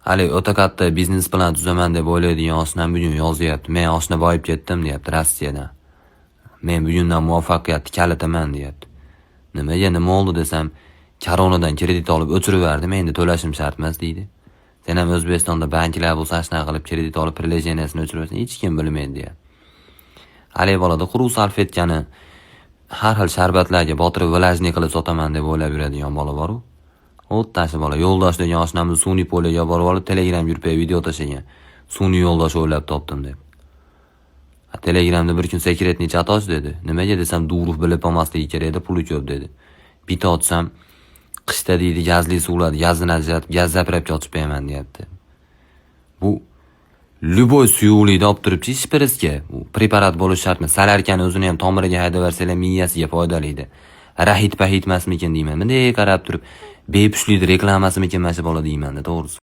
Hali o'ta katta biznes plan tuzaman deb o'ylaydigan oshnam bugun yozyapti. Men oshna boyib ketdim deyapti Rossiyadan. Men bugundan muvaffaqiyatni kalitaman deyapti. Nimaga nima oldi desam, koronadan kredit olib o'chirib endi to'lashim shart emas deydi. Sen ham O'zbekistonda banklar bo'lsa shuna qilib kredit olib privilegiyasini o'chirib hech kim bilmaydi deyapti. Hali bolada quruq salfetkani har xil sharbatlarga botirib vilajni qilib sotaman deb o'ylab yuradigan bola bor-ku. O'ttashi bola yo'ldosh degan oshnamni sun'iy poliga borib olib Telegram gruppiga video tashlagan. Sun'iy yo'ldosh o'ylab topdim deb. Telegramda bir kun sekretni chat och dedi. Nimaga desam, durug' bilib olmasligi kerak edi, puli ko'p dedi. Bitta ochsam, qishda deydi gazli suvlar, gazni ajratib, gaz zapravka ochib beraman deyapti. Bu Lyuboy suyuqlikda olib turibchi shprisga. Bu preparat bo'lish shart emas. Salarkani o'zini ham tomiriga haydab bersalar miyasiga foydali edi. Rahit-pahit emasmikin deyman. Bunday qarab turib, bepushtlik reklamasi mikin mana shu bola deyman, to'g'risi.